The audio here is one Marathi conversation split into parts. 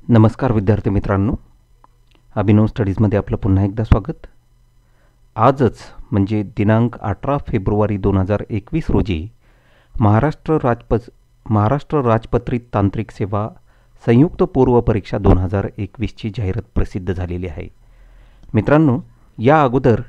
नमस्कार विद्यार्थी मित्रांनो, अभिनव स्टडीजमध्ये आपलं पुन्हा एकदा स्वागत. आजच म्हणजे दिनांक 18 फेब्रुवारी 2021 रोजी महाराष्ट्र राजपत्रित तांत्रिक सेवा संयुक्त पूर्व परीक्षा 2021ची जाहिरात प्रसिद्ध झालेली आहे. मित्रांनो, या अगोदर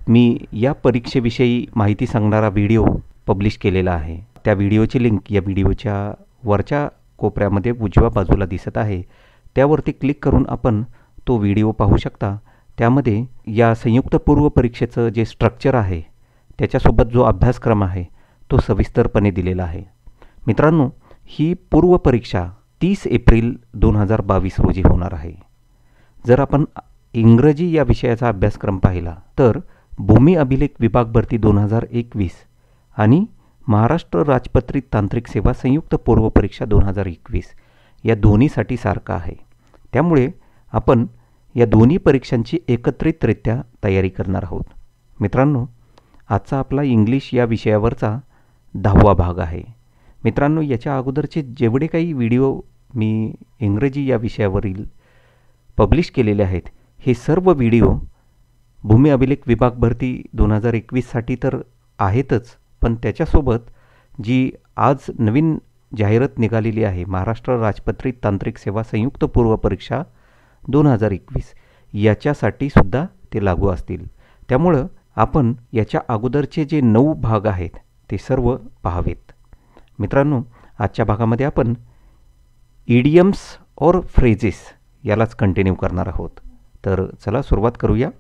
मी या परीक्षेविषयी माहिती सांगणारा व्हिडिओ पब्लिश केलेला आहे. त्या व्हिडिओची लिंक या व्हिडिओच्या वरच्या कोपऱ्यामध्ये उजव्या बाजूला दिसत आहे. त्यावरती क्लिक करून आपण तो व्हिडिओ पाहू शकता. त्यामध्ये या संयुक्त पूर्व परीक्षेचं जे स्ट्रक्चर आहे त्याच्यासोबत जो अभ्यासक्रम आहे तो सविस्तरपणे दिलेला आहे. मित्रांनो, ही पूर्व परीक्षा 30 एप्रिल 2022 रोजी होणार आहे. जर आपण इंग्रजी या विषयाचा अभ्यासक्रम पाहिला तर भूमी अभिलेख विभाग भरती 2021 आणि महाराष्ट्र राजपत्रित तांत्रिक सेवा संयुक्त पूर्व परीक्षा 2021 या दोन्हीसाठी सारखा आहे. त्यामुळे आपण या दोन्ही परीक्षांची एकत्रितरित्या तयारी करणार आहोत. मित्रांनो, आजचा आपला इंग्लिश या विषयावरचा 10वा भाग आहे. मित्रांनो, याच्या अगोदरचे जेवढे काही व्हिडिओ मी इंग्रजी या विषयावरील पब्लिश केलेले आहेत हे सर्व व्हिडिओ भूमी अभिलेख विभाग भरती 2021साठी तर आहेतच, पण त्याच्यासोबत जी आज नवीन जाहिरात निघालेली आहे महाराष्ट्र राजपत्रित तांत्रिक सेवा संयुक्त पूर्व परीक्षा 2021 याच्यासाठी सुद्धा ते लागू असतील. त्यामुळं आपण याच्या अगोदरचे जे 9 भाग आहेत ते सर्व पाहावेत. मित्रांनो, आजच्या भागामध्ये आपण इडियम्स और फ्रेजेस यालाच कंटिन्यू करणार आहोत. तर चला सुरुवात करूया.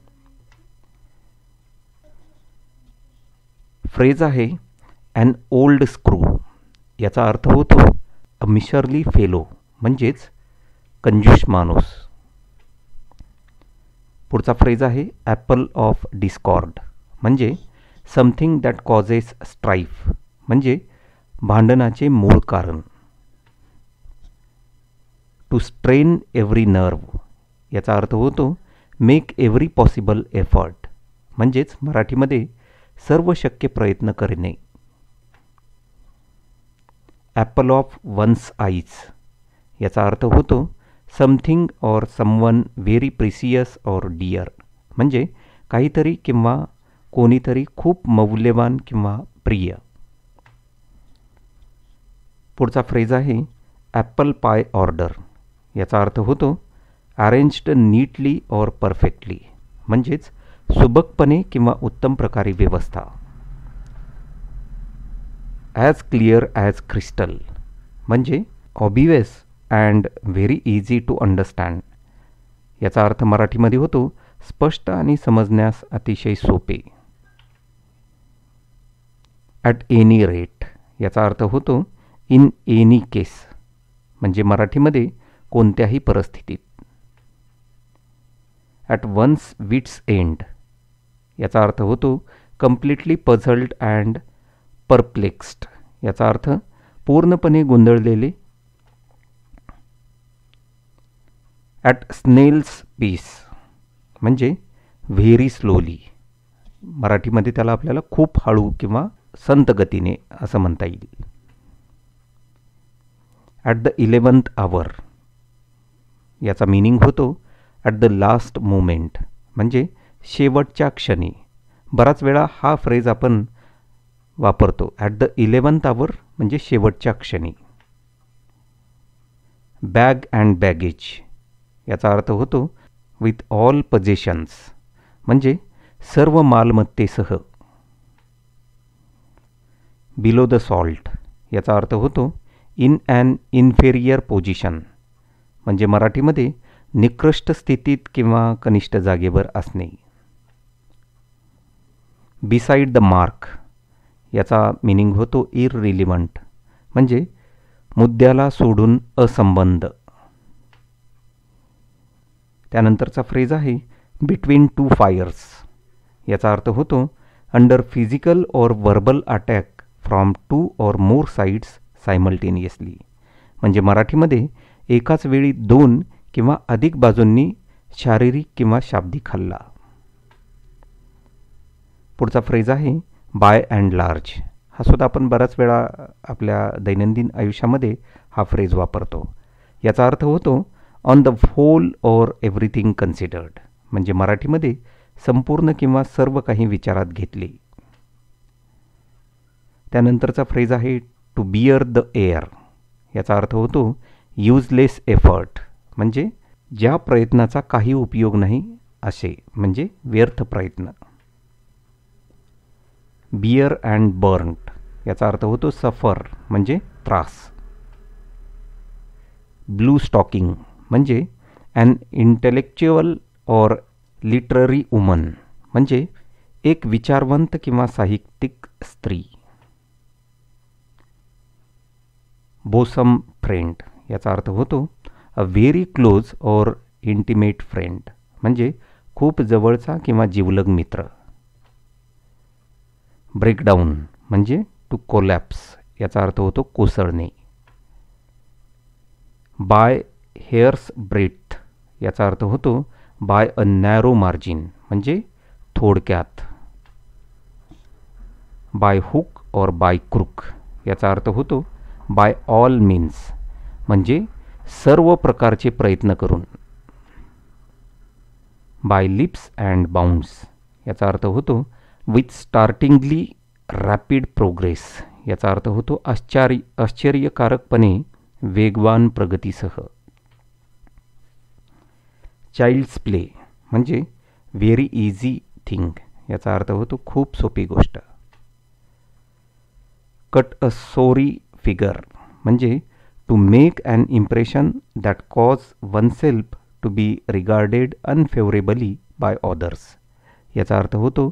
फ्रेज आहे ॲन ओल्ड स्क्रू. याचा अर्थ होतो अ मिशरली फेलो, म्हणजेच कंजूष माणूस. पुढचा फ्रेज आहे ॲपल ऑफ डिस्कॉर्ड, म्हणजे समथिंग दॅट कॉजेस स्ट्राईफ, म्हणजे भांडणाचे मूळ कारण. To strain every nerve. याचा अर्थ होतो मेक एव्हरी पॉसिबल एफर्ट, म्हणजेच मराठीमध्ये सर्व शक्य प्रयत्न करणे. Apple of one's eyes. याचा अर्थ होतो something or someone very precious or dear, म्हणजे काहीतरी किंवा कोणीतरी खूप मौल्यवान किंवा प्रिय. पुढचा फ्रेज आहे ॲपल पाय ऑर्डर. याचा अर्थ होतो अरेंज्ड नीटली ऑर परफेक्टली, म्हणजेच सुबकपणे किंवा उत्तम प्रकारे व्यवस्था. ॲज क्लिअर ॲज क्रिस्टल, म्हणजे obvious and very easy to understand. याचा अर्थ मराठीमध्ये होतो स्पष्ट आणि समजण्यास अतिशय सोपे. At any rate. याचा अर्थ होतो इन एनी केस, म्हणजे मराठीमध्ये कोणत्याही परिस्थितीत. At one's wits end. याचा अर्थ होतो कम्प्लिटली पझल्ड अँड परप्लेक्स्ड. याचा अर्थ पूर्णपणे गोंधळलेले. ॲट स्नेल्स पीस, म्हणजे व्हेरी स्लोली. मराठीमध्ये त्याला आपल्याला खूप हळू किंवा संत गतीने असं म्हणता येईल. At the 11th hour. याचा मीनिंग होतो ॲट द लास्ट मोमेंट, म्हणजे शेवटच्या क्षणी. बराच वेळा हा फ्रेज आपण वापरतो. ॲट द 11th hour म्हणजे शेवटच्या क्षणी. Bag and baggage. याचा अर्थ होतो विथ ऑल पजेशन्स, म्हणजे सर्व मालमत्तेसह. Below the salt. याचा अर्थ होतो इन ॲन इन्फेरियर पोझिशन, म्हणजे मराठीमध्ये निकृष्ट स्थितीत किंवा कनिष्ठ जागेवर असणे. Beside the mark. याचा मीनिंग होतो इररिलिव्हंट, म्हणजे मुद्द्याला सोडून असंबंध. त्यानंतरचा फ्रेज आहे बिटवीन टू फायर्स. याचा अर्थ होतो अंडर फिजिकल और verbal attack from 2 or more sides simultaneously, म्हणजे मराठीमध्ये एकाच वेळी 2 किंवा अधिक बाजूंनी शारीरिक किंवा शाब्दिक हल्ला. पुढचा फ्रेज आहे बाय अँड लार्ज. हा सुद्धा आपण बऱ्याच वेळा आपल्या दैनंदिन आयुष्यामध्ये हा फ्रेज वापरतो. याचा अर्थ होतो ऑन द होल और एव्हरीथिंग कन्सिडर्ड, म्हणजे मराठीमध्ये संपूर्ण किंवा सर्व काही विचारात घेतले. त्यानंतरचा फ्रेज आहे टू बिअर द एअर. याचा अर्थ होतो युजलेस एफर्ट, म्हणजे ज्या प्रयत्नाचा काही उपयोग नाही असे, म्हणजे व्यर्थ प्रयत्न. बिअर अँड बर्न्ड याचा अर्थ होतो सफर, म्हणजे त्रास. ब्लू स्टॉकिंग म्हणजे an intellectual or literary woman, म्हणजे एक विचारवंत किंवा साहित्यिक स्त्री. बोसम फ्रेंड याचा अर्थ होतो a very close or intimate friend, म्हणजे खूप जवळचा किंवा जिवलग मित्र. ब्रेकडाऊन म्हणजे टू कोलॅप्स याचा अर्थ होतो कोसळणे. बाय हेअर्स ब्रेथ याचा अर्थ होतो बाय अ नॅरो मार्जिन, म्हणजे थोडक्यात. बाय हुक और बाय क्रुक याचा अर्थ होतो बाय ऑल मीन्स, म्हणजे सर्व प्रकारचे प्रयत्न करून. बाय लिप्स अँड बाउंड्स याचा अर्थ होतो विथ स्टार्टिंगली रॅपिड प्रोग्रेस, याचा अर्थ होतो आश्चर्यकारकपणे वेगवान प्रगतीसह. चाइल्ड्स प्ले म्हणजे व्हेरी इझी थिंग, याचा अर्थ होतो खूप सोपी गोष्ट. कट अ सोरी फिगर म्हणजे to make an impression that cause oneself to be regarded unfavourably by others, याचा अर्थ होतो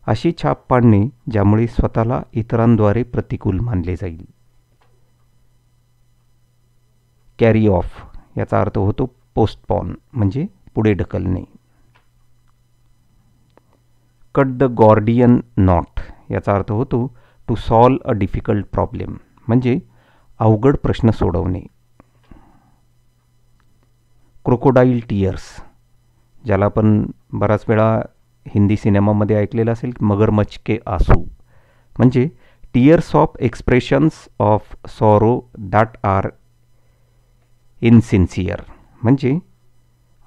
अशी छाप पाडणे ज्यामुळे स्वतःला इतरांद्वारे प्रतिकूल मानले जाईल. कॅरी ऑफ याचा अर्थ होतो पोस्टपॉन म्हणजे पुढे ढकलणे. कट द गॉर्डियन नॉट याचा अर्थ होतो to solve a difficult problem, म्हणजे अवघड प्रश्न सोडवणे. क्रोकोडाईल टीयर्स ज्याला आपण बराच वेळा हिंदी सिनेमामध्ये ऐकलेलं असेल, मगरमच्छ के आंसू, म्हणजे tears of expressions of sorrow that are insincere, म्हणजे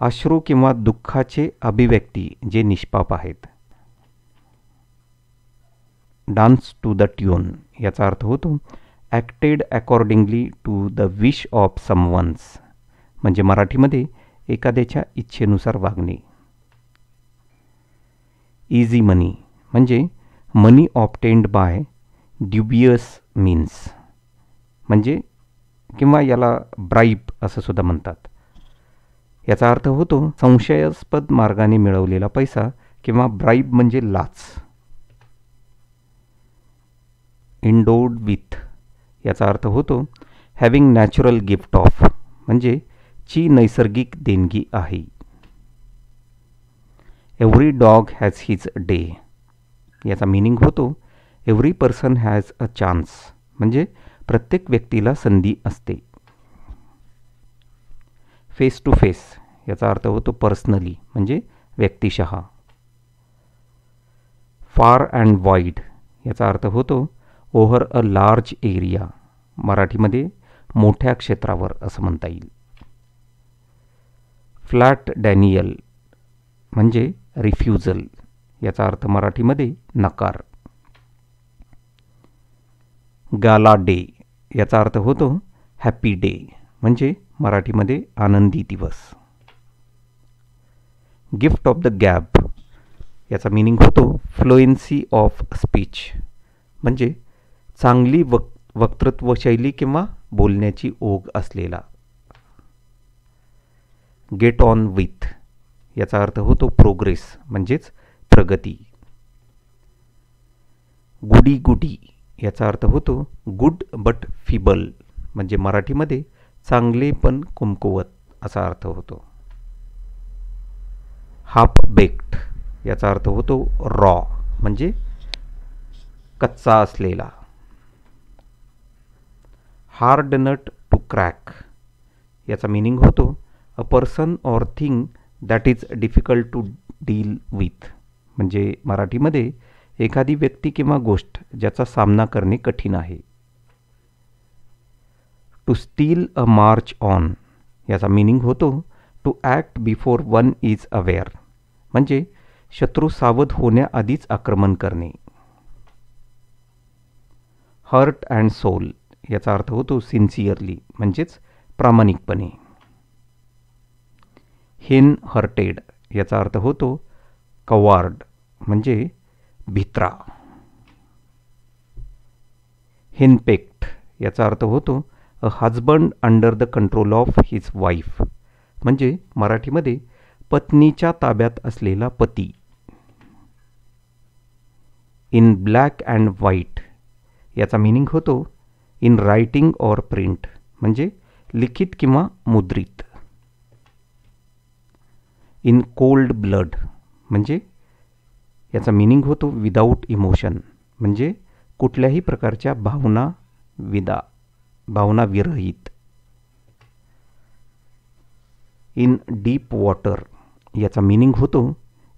अश्रू किंवा दुःखाचे अभिव्यक्ती जे निष्पाप आहेत. डान्स टू द ट्यून याचा अर्थ होतो acted accordingly to the wish of someone's, म्हणजे मराठीमध्ये एखाद्याच्या इच्छेनुसार वागणे. इझी मनी म्हणजे money obtained by dubious means, म्हणजे किंवा याला ब्राईब असं सुद्धा म्हणतात. याचा अर्थ होतो संशयास्पद मार्गाने मिळवलेला पैसा किंवा ब्राईब म्हणजे लाच. इंडोड विथ याचा अर्थ होतो हॅविंग नॅचरल गिफ्ट ऑफ, म्हणजे ची नैसर्गिक देणगी आहे. Every dog has his day याचा मिनिंग होतो every person has a chance, म्हणजे प्रत्येक व्यक्तीला संधी असते. फेस टू फेस याचा अर्थ होतो पर्सनली, म्हणजे व्यक्तिशः. फार अँड वाईड याचा अर्थ होतो ओव्हर अ लार्ज एरिया, मराठीमध्ये मोठ्या क्षेत्रावर असं म्हणता येईल. फ्लॅट डॅनियल म्हणजे रिफ्युजल, याचा अर्थ मराठीमध्ये नकार. गाला डे याचा अर्थ होतो हॅपी डे, म्हणजे मराठीमध्ये आनंदी दिवस. गिफ्ट ऑफ द गॅब याचा मिनिंग होतो फ्लुएन्सी ऑफ स्पीच, म्हणजे चांगली वक्तृत्व शैली किंवा बोलण्याची ओघ असलेला. गेट ऑन विथ याचा अर्थ होतो प्रोग्रेस, म्हणजेच प्रगती. गुडी गुडी याचा अर्थ होतो गुड बट फिबल, म्हणजे मराठीमध्ये चांगले पण कुमकुवत असा अर्थ होतो. हाफ बेक्ड याचा अर्थ होतो रॉ, म्हणजे कच्चा असलेला. हार्ड नट टू क्रॅक याचा मिनिंग होतो a person or thing that is difficult to deal with, म्हणजे मराठीमध्ये एखादी व्यक्ती किंवा गोष्ट ज्याचा सामना करणे कठीण आहे. To steal a march on याचा मिनिंग होतो to act before one is aware, म्हणजे शत्रू सावध होण्याआधीच आक्रमण करणे. हर्ट अँड सोल याचा अर्थ होतो सिन्सिअरली, म्हणजेच प्रामाणिकपणे. हेन हर्टेड याचा अर्थ होतो कवार्ड, म्हणजे भित्रा. हेनपेक्ट याचा अर्थ होतो a husband under the control of his wife, म्हणजे मराठीमध्ये पत्नीच्या ताब्यात असलेला पती. इन ब्लॅक अँड व्हाईट याचा मिनिंग होतो इन रायटिंग ऑर प्रिंट, म्हणजे लिखित किंवा मुद्रित. इन कोल्ड ब्लड म्हणजे याचा मिनिंग होतो विदाऊट इमोशन, म्हणजे कुठल्याही प्रकारच्या भावना विरहित. इन डीप वॉटर याचा मिनिंग होतो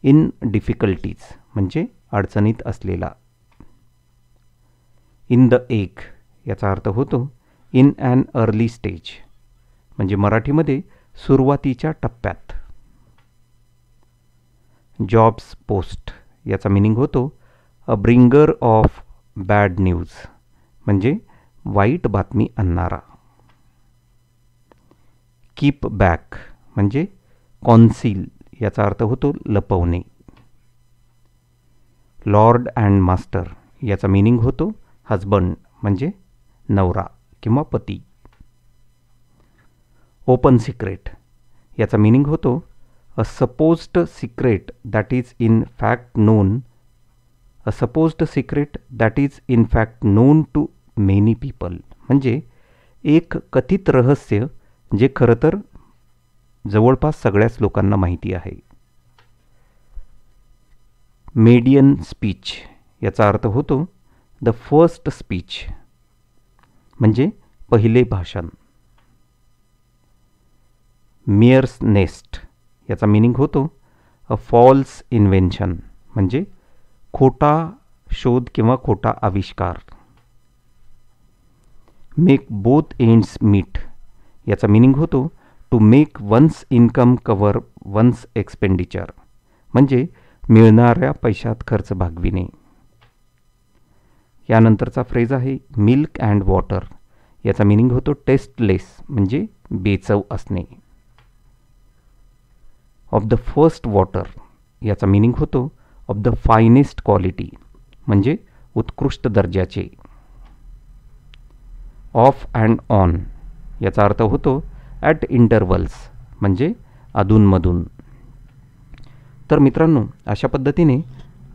इन डिफिकल्टीज, म्हणजे अडचणीत असलेला. इन द एग याचा अर्थ होतो इन ॲन अर्ली स्टेज, म्हणजे मराठीमध्ये सुरुवातीच्या टप्प्यात. जॉब्स पोस्ट याचा मिनिंग होतो अ ब्रिंगर ऑफ बॅड न्यूज, म्हणजे वाईट बातमी आणणारा. कीप बॅक म्हणजे कॉन्सील याचा अर्थ होतो लपवणे. लॉर्ड अँड मास्टर याचा मिनिंग होतो हजबंड, म्हणजे नवरा किंवा पती. ओपन सिक्रेट याचा मिनिंग होतो a supposed secret that is in fact known to many people, म्हणजे एक कथित रहस्य जे खरं तर जवळपास सगळ्याच लोकांना माहिती आहे. मेडियन स्पीच याचा अर्थ होतो द फर्स्ट स्पीच, म्हणजे पहिले भाषण. मेयर्स नेस्ट याचा मिनिंग होतो अ फॉल्स इन्व्हेन्शन, म्हणजे खोटा शोध किंवा खोटा आविष्कार. मेक बोथ एंड्स मीट याचा मिनिंग होतो to make one's income cover one's expenditure, म्हणजे मिळणाऱ्या पैशात खर्च भागविणे. यानंतरचा फ्रेज आहे मिल्क अँड वॉटर याचा मिनिंग होतो टेस्टलेस, म्हणजे बेचव असणे. ऑफ द फर्स्ट वॉटर याचा मिनिंग होतो ऑफ द फायनेस्ट क्वालिटी, म्हणजे उत्कृष्ट दर्जाचे. ऑफ अँड ऑन याचा अर्थ होतो ॲट इंटरवल्स, म्हणजे अधूनमधून. तर मित्रांनो, अशा पद्धतीने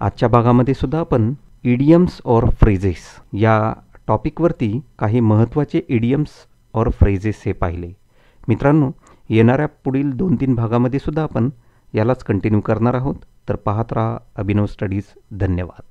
आजच्या भागामध्ये सुद्धा आपण इडियम्स और फ्रेजेस या टॉपिकवरती काही महत्त्वाचे इडियम्स और फ्रेजेस हे पाहिले. मित्रांनो, येणाऱ्या पुढील 2-3 भागामध्ये सुद्धा आपण यालाच कंटिन्यू करणार आहोत. तर पाहत राहा अभिनव स्टडीज. धन्यवाद.